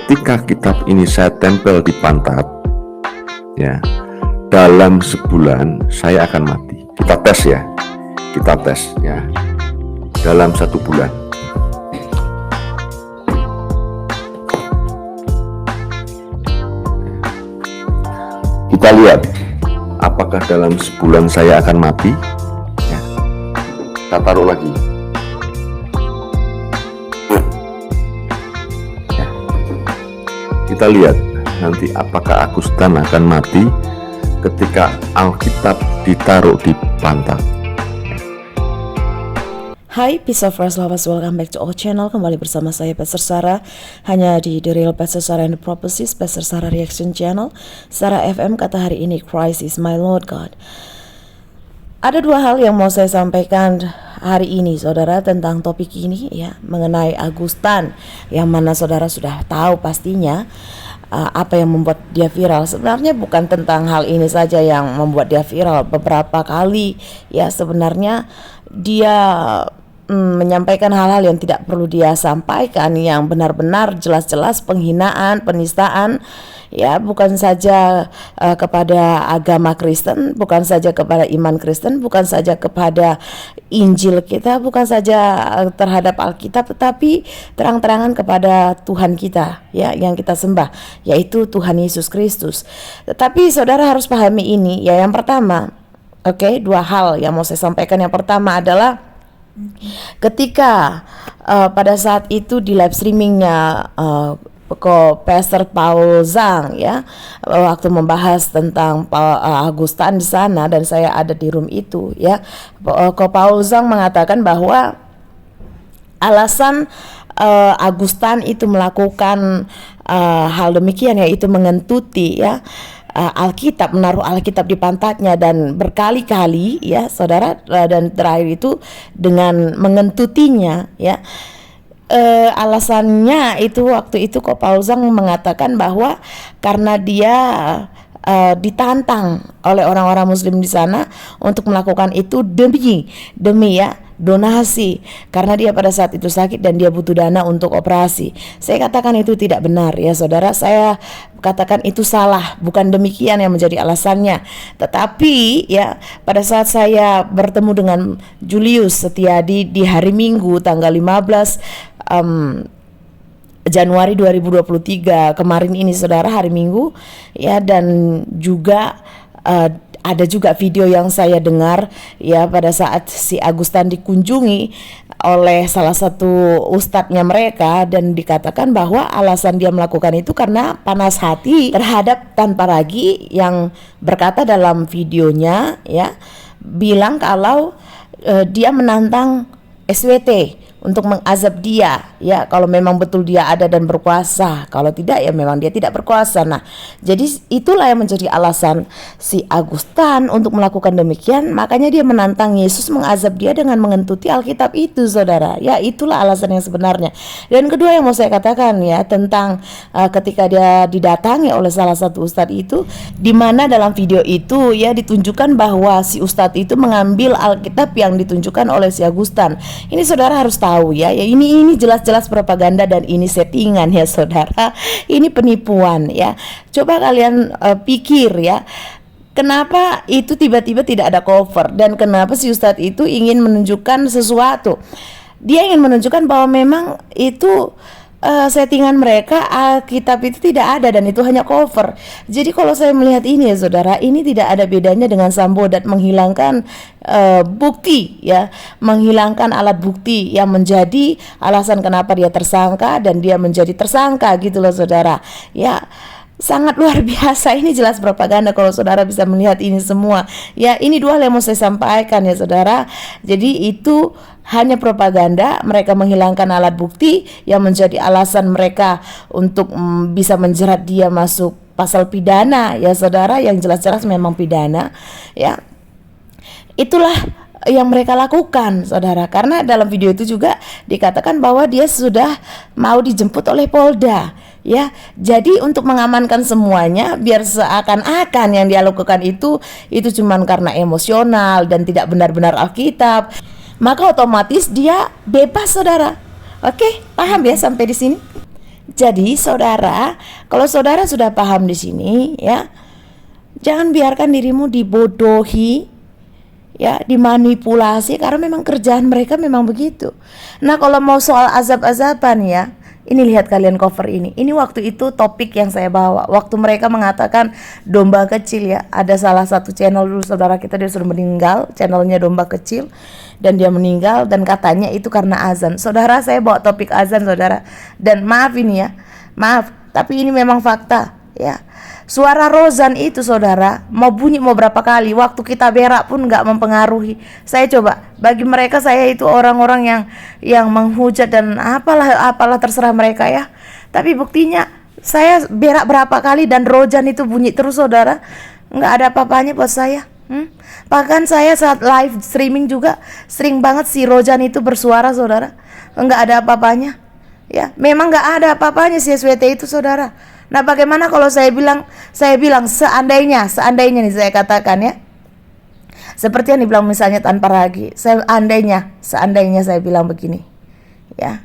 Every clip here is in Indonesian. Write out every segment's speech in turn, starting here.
ketika kitab ini saya tempel di pantat, ya, dalam sebulan saya akan mati. Kita tes ya, dalam 1 bulan. Kita lihat apakah dalam sebulan saya akan mati. Ya. Kita taruh lagi. Ya. Kita lihat nanti apakah Agustan akan mati ketika Alkitab ditaruh di pantat. Hai Peace of Christ lovers, welcome back to our channel. Kembali bersama saya Pastor Sarah, hanya di The Real Pastor Sarah and the Prophecies, Pastor Sarah Reaction Channel, Sarah FM. Kata hari ini, Christ is my Lord God. Ada 2 hal yang mau saya sampaikan hari ini, saudara, tentang topik ini, ya, mengenai Agustan, yang mana saudara sudah tahu pastinya apa yang membuat dia viral. Sebenarnya bukan tentang hal ini saja yang membuat dia viral. Beberapa kali, ya, sebenarnya dia menyampaikan hal-hal yang tidak perlu dia sampaikan, yang benar-benar jelas-jelas penghinaan, penistaan, ya, bukan saja kepada agama Kristen, bukan saja kepada iman Kristen, bukan saja kepada Injil kita, bukan saja terhadap Alkitab, tetapi terang-terangan kepada Tuhan kita, ya, yang kita sembah, yaitu Tuhan Yesus Kristus. Tetapi saudara harus pahami ini, ya. Yang pertama, 2 hal yang mau saya sampaikan. Yang pertama adalah ketika pada saat itu di live streamingnya Pastor Paul Zhang, ya, waktu membahas tentang Agustan di sana, dan saya ada di room itu, ya, Paul Zhang mengatakan bahwa alasan Agustan itu melakukan hal demikian, yaitu mengentuti, ya, Alkitab, menaruh Alkitab di pantatnya, dan berkali-kali, ya, saudara, dan terakhir itu dengan mengentutinya, ya. Alasannya itu waktu itu Paul Zhang mengatakan bahwa karena dia ditantang oleh orang-orang Muslim di sana untuk melakukan itu demi, ya, donasi, karena dia pada saat itu sakit dan dia butuh dana untuk operasi. Saya katakan itu tidak benar, ya, saudara. Saya katakan itu salah, bukan demikian yang menjadi alasannya. Tetapi, ya, pada saat saya bertemu dengan Julius Setiadi di hari Minggu tanggal 15 Januari 2023 kemarin ini, saudara, hari Minggu, ya, dan juga ada juga video yang saya dengar, ya, pada saat si Agustan dikunjungi oleh salah satu ustadznya mereka, dan dikatakan bahwa alasan dia melakukan itu karena panas hati terhadap Tan Paragi, yang berkata dalam videonya, ya, bilang kalau dia menantang SWT untuk mengazab dia, ya, kalau memang betul dia ada dan berkuasa. Kalau tidak, ya memang dia tidak berkuasa. Nah, jadi itulah yang menjadi alasan si Agustan untuk melakukan demikian. Makanya dia menantang Yesus mengazab dia dengan mengentuti Alkitab itu, saudara. Ya, itulah alasan yang sebenarnya. Dan kedua yang mau saya katakan, ya, tentang ketika dia didatangi oleh salah satu ustadz itu, di mana dalam video itu, ya, ditunjukkan bahwa si ustadz itu mengambil Alkitab yang ditunjukkan oleh si Agustan. Ini saudara harus tahu, ya, ini jelas-jelas propaganda, dan ini settingan, ya, saudara. Ini penipuan, ya. Coba kalian pikir, ya, kenapa itu tiba-tiba tidak ada cover, dan kenapa si ustadz itu ingin menunjukkan sesuatu. Dia ingin menunjukkan bahwa memang itu settingan mereka, Alkitab itu tidak ada, dan itu hanya cover. Jadi kalau saya melihat ini, ya, saudara, ini tidak ada bedanya dengan Sambodat menghilangkan bukti, ya, menghilangkan alat bukti yang menjadi alasan kenapa dia tersangka dan dia menjadi tersangka, gitu loh, saudara. Ya, sangat luar biasa. Ini jelas propaganda kalau saudara bisa melihat ini semua. Ya, ini 2 hal yang mau saya sampaikan, ya, saudara. Jadi itu hanya propaganda. Mereka menghilangkan alat bukti yang menjadi alasan mereka untuk bisa menjerat dia masuk pasal pidana, ya, saudara, yang jelas-jelas memang pidana, ya. Itulah yang mereka lakukan, saudara, karena dalam video itu juga dikatakan bahwa dia sudah mau dijemput oleh Polda, ya. Jadi untuk mengamankan semuanya, biar seakan-akan yang dia lakukan itu cuman karena emosional dan tidak benar-benar Alkitab, maka otomatis dia bebas, saudara. Oke, paham, ya, sampai di sini? Jadi saudara, kalau saudara sudah paham di sini ya, jangan biarkan dirimu dibodohi, ya, dimanipulasi, karena memang kerjaan mereka memang begitu. Nah, kalau mau soal azab-azaban ya, ini lihat kalian cover ini. Ini waktu itu topik yang saya bawa. Waktu mereka mengatakan domba kecil ya. Ada salah satu channel dulu saudara kita, dia sudah meninggal, channelnya domba kecil, dan dia meninggal dan katanya itu karena azan. Saudara, saya bawa topik azan saudara. Dan maaf ini ya, maaf, tapi ini memang fakta ya. Suara rozan itu saudara, mau bunyi mau berapa kali, waktu kita berak pun nggak mempengaruhi. Saya coba, bagi mereka saya itu orang-orang yang menghujat dan apalah terserah mereka ya. Tapi buktinya saya berak berapa kali dan rozan itu bunyi terus saudara, nggak ada apa-apanya buat saya. Bahkan saya saat live streaming juga sering banget si rozan itu bersuara saudara, nggak ada apa-apanya. Ya, memang nggak ada apa-apanya si SWT itu saudara. Nah, bagaimana kalau saya bilang seandainya nih saya katakan ya, seperti yang dibilang misalnya tanpa ragi, seandainya saya bilang begini, ya,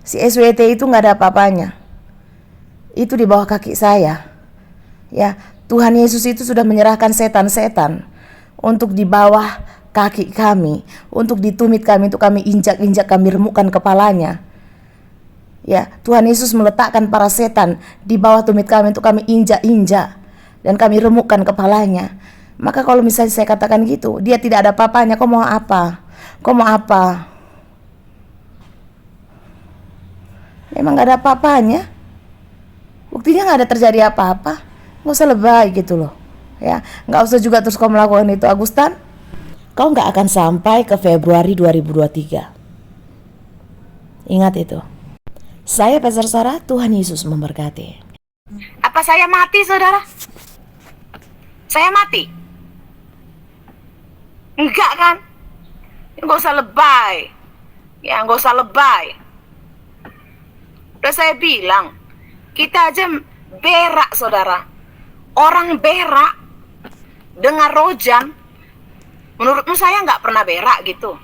si SWT itu nggak ada apa-apanya, itu di bawah kaki saya, ya. Tuhan Yesus itu sudah menyerahkan setan-setan untuk di bawah kaki kami, untuk ditumit kami, untuk kami injak-injak, kami remukkan kepalanya. Ya, Tuhan Yesus meletakkan para setan di bawah tumit kami untuk kami injak-injak dan kami remukkan kepalanya. Maka kalau misalnya saya katakan gitu, dia tidak ada apa-apanya, kau mau apa? Kau mau apa? Memang gak ada apa-apanya. Buktinya gak ada terjadi apa-apa. Gak usah lebay gitu loh. Ya, gak usah juga terus kau melakukan itu, Agustan. Kau gak akan sampai ke Februari 2023. Ingat itu. Saya Pastor Sarah, Tuhan Yesus memberkati. Apa saya mati, saudara? Saya mati? Enggak kan? Nggak usah lebay. Ya, nggak usah lebay. Udah saya bilang, kita aja berak, saudara. Orang berak dengar rojan. Menurutmu saya nggak pernah berak gitu?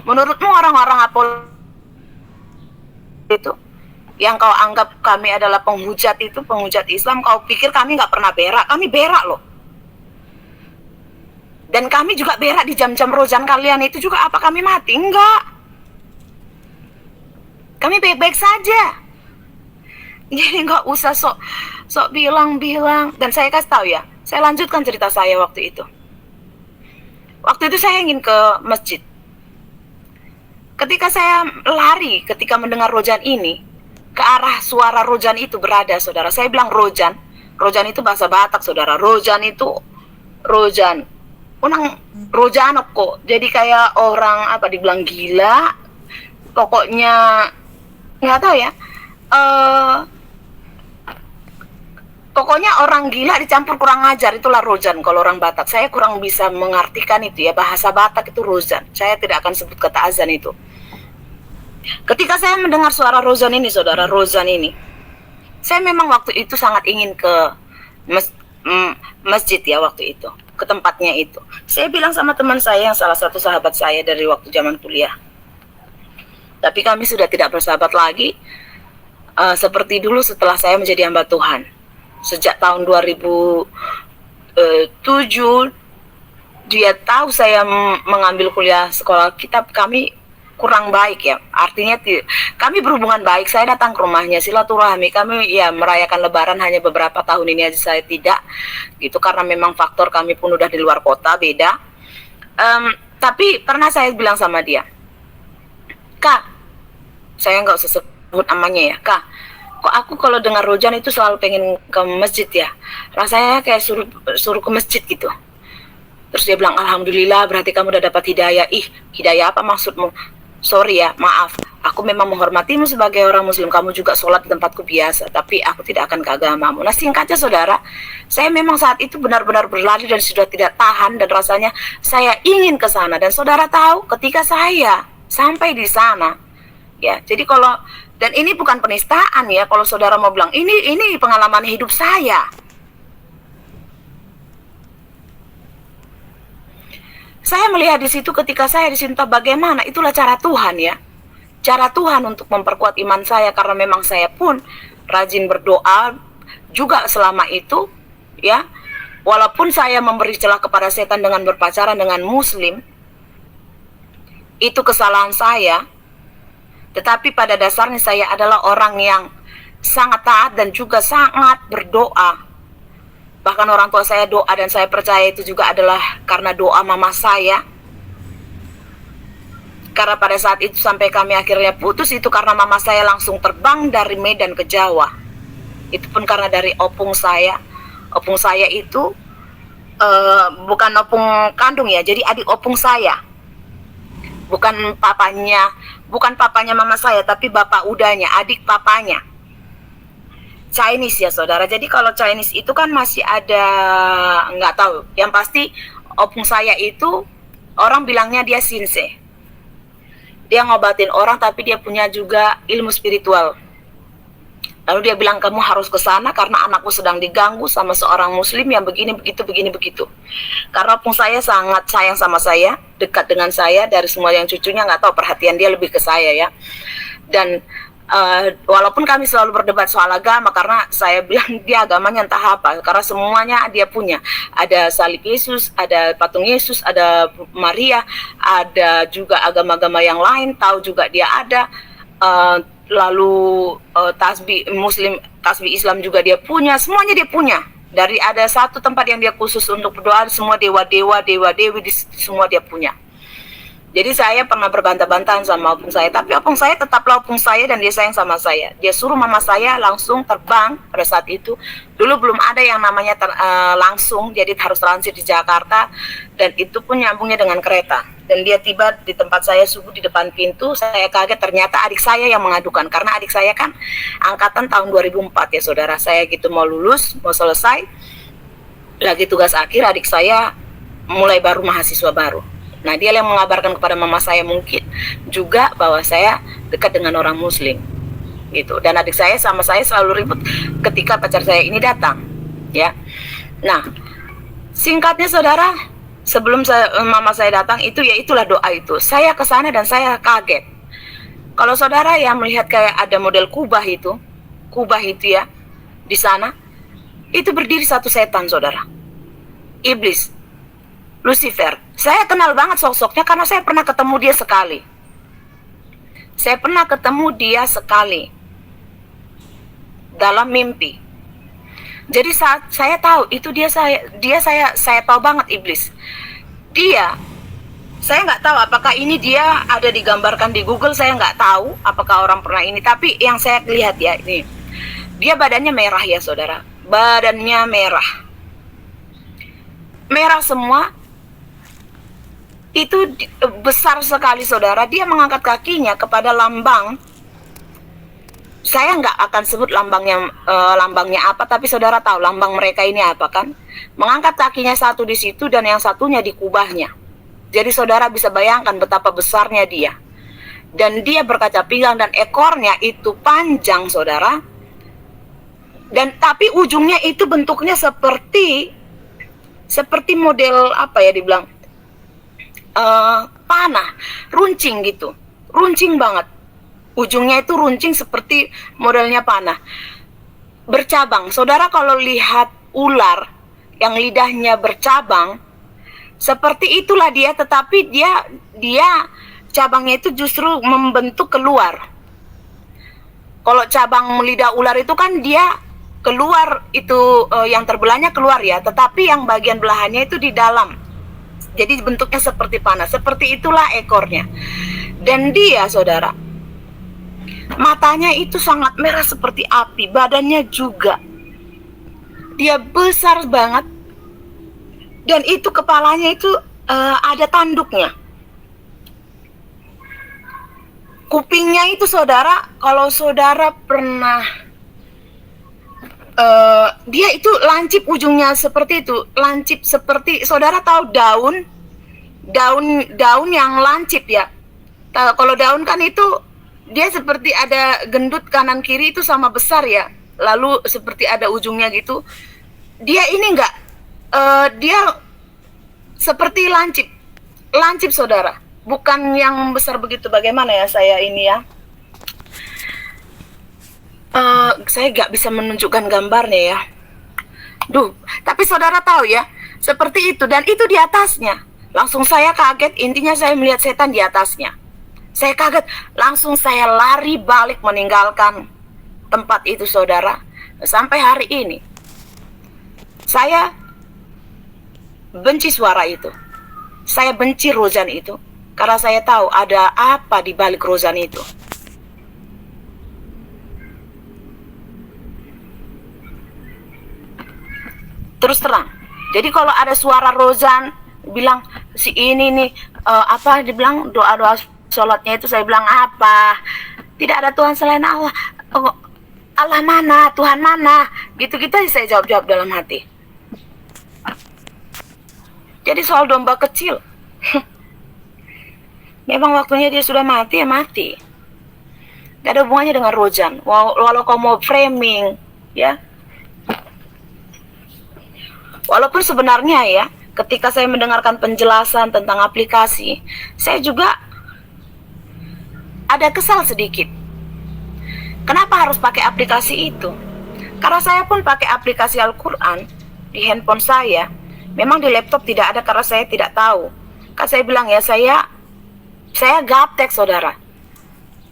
Menurutmu orang-orang Apol itu yang kau anggap kami adalah penghujat itu, penghujat Islam, kau pikir kami nggak pernah berak? Kami berak loh. Dan kami juga berak di jam-jam rojan kalian itu juga. Apa kami mati? Enggak. Kami baik-baik saja. Jadi nggak usah sok bilang-bilang. Dan saya kasih tahu ya, saya lanjutkan cerita saya waktu itu. Waktu itu saya ingin ke masjid. Ketika saya lari, ketika mendengar rojan ini, ke arah suara rojan itu berada, saudara. Saya bilang rojan. Rojan itu bahasa Batak, saudara. Rojan itu rojan. Unang rojan kok. Jadi kayak orang apa dibilang gila. Pokoknya nggak tahu ya. Pokoknya orang gila dicampur kurang ajar, itulah rojan kalau orang Batak. Saya kurang bisa mengartikan itu ya, bahasa Batak itu rojan. Saya tidak akan sebut kata azan itu. Ketika saya mendengar suara rozan ini, saudara, rozan ini, saya memang waktu itu sangat ingin ke masjid ya waktu itu, ke tempatnya itu. Saya bilang sama teman saya yang salah satu sahabat saya dari waktu zaman kuliah. Tapi kami sudah tidak bersahabat lagi, seperti dulu setelah saya menjadi hamba Tuhan. Sejak tahun 2007, dia tahu saya mengambil kuliah sekolah kitab, kami kurang baik ya, artinya kami berhubungan baik. Saya datang ke rumahnya, silaturahmi, kami ya merayakan lebaran, hanya beberapa tahun ini aja saya tidak gitu, karena memang faktor kami pun udah di luar kota, beda. Tapi pernah saya bilang sama dia, Kak, saya nggak usah sebut namanya ya, Kak, kok aku kalau dengar rojan itu selalu pengen ke masjid ya, rasanya kayak suruh ke masjid gitu. Terus dia bilang, alhamdulillah berarti kamu udah dapat hidayah. Ih, hidayah apa maksudmu? Sorry ya, maaf. Aku memang menghormatimu sebagai orang muslim. Kamu juga sholat di tempatku biasa. Tapi aku tidak akan ke agamamu. Nah, singkatnya saudara, saya memang saat itu benar-benar berlari dan sudah tidak tahan. Dan rasanya saya ingin ke sana. Dan saudara tahu, ketika saya sampai di sana, ya, jadi kalau, dan ini bukan penistaan ya, kalau saudara mau bilang, ini pengalaman hidup saya. Saya melihat di situ, ketika saya di situ, bagaimana itulah cara Tuhan ya. cara Tuhan untuk memperkuat iman saya, karena memang saya pun rajin berdoa juga selama itu, ya. Walaupun saya memberi celah kepada setan dengan berpacaran dengan muslim, itu kesalahan saya, tetapi pada dasarnya saya adalah orang yang sangat taat dan juga sangat berdoa. Bahkan orang tua saya doa, dan saya percaya itu juga adalah karena doa mama saya. Karena pada saat itu sampai kami akhirnya putus itu karena mama saya langsung terbang dari Medan ke Jawa. Itu pun karena dari opung saya. Opung saya itu bukan opung kandung ya, jadi adik opung saya. Bukan papanya mama saya, tapi bapak udahnya, adik papanya. Chinese ya saudara. Jadi kalau Chinese itu kan masih ada, nggak tahu. Yang pasti opung saya itu orang bilangnya dia sinse. Dia ngobatin orang tapi dia punya juga ilmu spiritual. Lalu dia bilang, kamu harus ke sana karena anakku sedang diganggu sama seorang muslim yang begini begitu. Karena opung saya sangat sayang sama saya, dekat dengan saya, dari semua yang cucunya, nggak tahu, perhatian dia lebih ke saya ya. Dan walaupun kami selalu berdebat soal agama, karena saya bilang dia agamanya entah apa, karena semuanya dia punya. Ada salib Yesus, ada patung Yesus, ada Maria, ada juga agama-agama yang lain, tahu juga dia ada. Lalu tasbih muslim, tasbih Islam juga dia punya, semuanya dia punya. Dari ada satu tempat yang dia khusus untuk berdoa, semua dewa-dewa, dewa-dewi semua dia punya. Jadi saya pernah berbantah-bantahan sama opung saya, tapi opung saya tetaplah opung saya dan dia sayang sama saya. Dia suruh mama saya langsung terbang pada saat itu. Dulu belum ada yang namanya langsung, jadi harus transit di Jakarta, dan itu pun nyambungnya dengan kereta. Dan dia tiba di tempat saya subuh di depan pintu. Saya kaget, ternyata adik saya yang mengadukan, karena adik saya kan angkatan tahun 2004 ya saudara. Saya gitu mau lulus, mau selesai, lagi tugas akhir, adik saya mulai baru mahasiswa baru. Nah, dia yang mengabarkan kepada mama saya mungkin juga bahwa saya dekat dengan orang muslim gitu. Dan adik saya sama saya selalu ribut ketika pacar saya ini datang ya. Nah, singkatnya saudara, sebelum mama saya datang itu, ya itulah doa itu. Saya ke sana dan saya kaget. Kalau saudara yang melihat kayak ada model kubah itu ya di sana, itu berdiri satu setan saudara, iblis, Lucifer. Saya kenal banget sosoknya karena saya pernah ketemu dia sekali. Dalam mimpi. Jadi saat saya tahu itu saya tahu banget iblis. Saya nggak tahu apakah ini dia ada digambarkan di Google, saya nggak tahu apakah orang pernah ini, tapi yang saya lihat ya ini, dia badannya merah ya saudara, badannya merah semua. Itu besar sekali saudara. Dia mengangkat kakinya kepada lambang. Saya nggak akan sebut lambangnya apa, tapi saudara tahu lambang mereka ini apa kan? Mengangkat kakinya satu di situ dan yang satunya di kubahnya. Jadi saudara bisa bayangkan betapa besarnya dia. Dan dia berkaca pinggang dan ekornya itu panjang saudara. Dan tapi ujungnya itu bentuknya seperti model apa ya dibilang? Panah, runcing gitu, runcing banget. Ujungnya itu runcing seperti modelnya panah, bercabang. Saudara kalau lihat ular yang lidahnya bercabang, seperti itulah dia, tetapi dia cabangnya itu justru membentuk keluar. Kalau cabang lidah ular itu kan dia keluar itu, yang terbelahnya keluar ya, tetapi yang bagian belahannya itu di dalam. Jadi bentuknya seperti panah, seperti itulah ekornya. Dan dia saudara, matanya itu sangat merah seperti api, badannya juga. Dia besar banget. Dan itu kepalanya itu ada tanduknya. Kupingnya itu saudara, kalau saudara pernah dia itu lancip ujungnya seperti itu, lancip seperti saudara tahu daun yang lancip ya. Kalau daun kan itu dia seperti ada gendut kanan kiri itu sama besar ya, lalu seperti ada ujungnya gitu. Dia ini enggak, dia seperti lancip saudara. bukan yang besar begitu. Bagaimana ya saya ini ya? Saya nggak bisa menunjukkan gambarnya ya. Duh, tapi saudara tahu ya, seperti itu, dan itu di atasnya. Langsung saya kaget, intinya saya melihat setan di atasnya. Saya kaget, langsung saya lari balik meninggalkan tempat itu saudara. Sampai hari ini, saya benci suara itu. Saya benci rozan itu, karena saya tahu ada apa di balik rozan itu. Terus terang. Jadi kalau ada suara rozan bilang si ini nih apa dibilang doa-doa sholatnya itu, saya bilang apa? Tidak ada Tuhan selain Allah. Oh, Allah mana? Tuhan mana? Gitu-gitu saya jawab-jawab dalam hati. Jadi soal domba kecil. Memang waktunya dia sudah mati ya mati. Gak ada hubungannya dengan rozan. Walau kau mau framing ya. Walaupun sebenarnya ya, ketika saya mendengarkan penjelasan tentang aplikasi, saya juga ada kesal sedikit. Kenapa harus pakai aplikasi itu? Karena saya pun pakai aplikasi Al-Quran di handphone saya. Memang di laptop tidak ada karena saya tidak tahu. Kan saya bilang ya, saya gaptek saudara.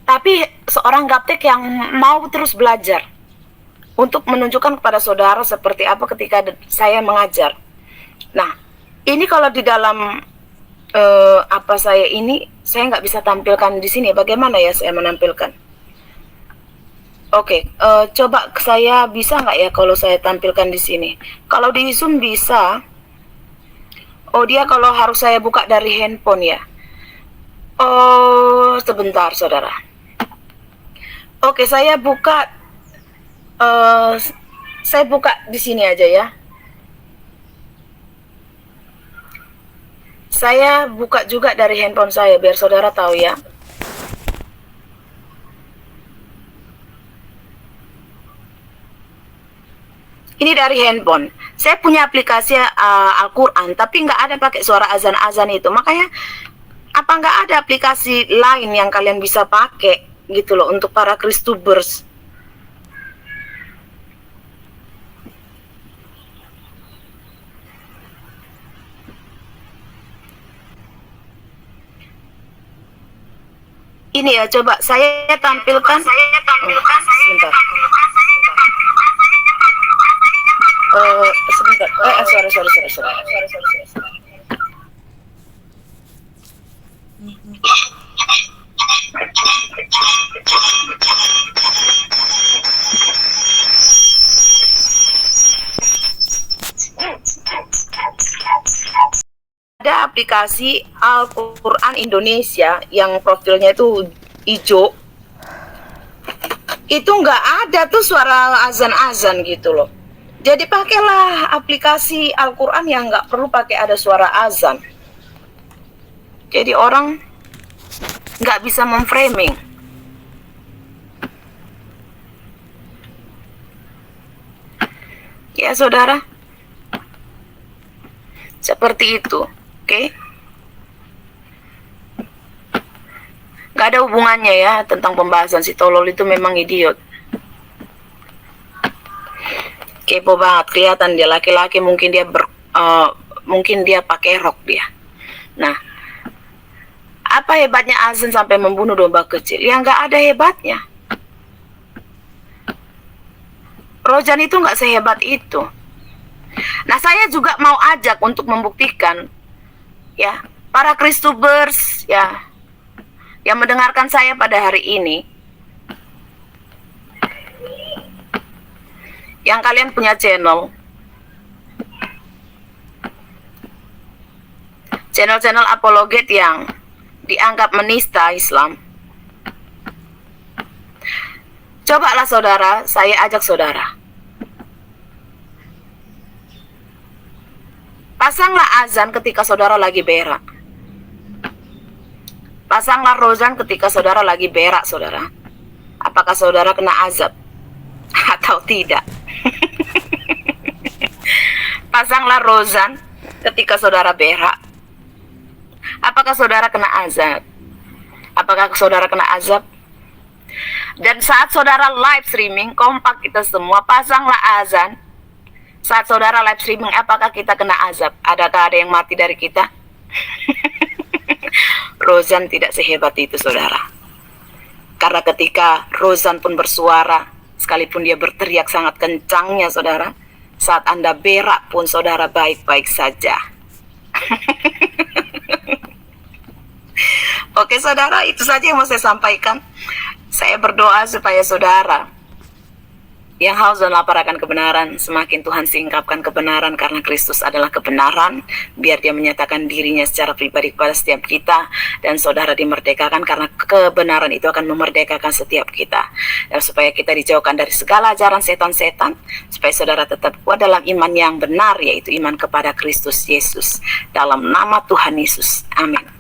Tapi seorang gaptek yang mau terus belajar untuk menunjukkan kepada saudara seperti apa ketika saya mengajar. Nah, ini kalau di dalam apa saya ini, saya nggak bisa tampilkan di sini. Bagaimana ya saya menampilkan? Oke, coba saya bisa nggak ya kalau saya tampilkan di sini? Kalau di Zoom bisa. Oh, dia kalau harus saya buka dari handphone ya. Oh, sebentar saudara. Oke, saya buka. Saya buka di sini aja ya. Saya buka juga dari handphone saya biar saudara tahu ya. Ini dari handphone. Saya punya aplikasi Al-Quran, tapi nggak ada pakai suara azan-azan itu. Makanya apa nggak ada aplikasi lain yang kalian bisa pakai gitu loh untuk para Kristubers? Ini ya, coba saya tampilkan. Sebentar. Sebentar. Sorry. Ada aplikasi Al-Quran Indonesia yang profilnya itu hijau. Itu nggak ada tuh suara azan-azan gitu loh. Jadi pakailah aplikasi Al-Quran yang nggak perlu pakai ada suara azan. Jadi orang nggak bisa memframing. Ya saudara, seperti itu. Oke, nggak ada hubungannya ya tentang pembahasan si tolol itu, memang idiot. Kepo banget, kelihatan dia laki-laki, mungkin dia pakai rok dia. Nah, apa hebatnya azan sampai membunuh domba kecil? Ya nggak ada hebatnya. Rojan itu nggak sehebat itu. Nah, saya juga mau ajak untuk membuktikan ya, para Kristubers ya yang mendengarkan saya pada hari ini, yang kalian punya channel apologet yang dianggap menista Islam. Cobalah saudara, saya ajak saudara, pasanglah azan ketika saudara lagi berak. Pasanglah rozan ketika saudara lagi berak, saudara. Apakah saudara kena azab atau tidak? Pasanglah rozan ketika saudara berak. Apakah saudara kena azab? Apakah saudara kena azab? Dan saat saudara live streaming, kompak kita semua, pasanglah azan. Saat saudara live streaming, apakah kita kena azab? Adakah ada yang mati dari kita? Rozan tidak sehebat itu, saudara. Karena ketika Rozan pun bersuara, sekalipun dia berteriak sangat kencangnya, saudara, saat Anda berak pun saudara baik-baik saja. Oke saudara, itu saja yang mau saya sampaikan. Saya berdoa supaya saudara yang haus dan lapar akan kebenaran, semakin Tuhan singkapkan kebenaran, karena Kristus adalah kebenaran. Biar dia menyatakan dirinya secara pribadi kepada setiap kita, dan saudara dimerdekakan, karena kebenaran itu akan memerdekakan setiap kita. Dan supaya kita dijauhkan dari segala ajaran setan-setan, supaya saudara tetap kuat dalam iman yang benar, yaitu iman kepada Kristus Yesus. Dalam nama Tuhan Yesus, amin.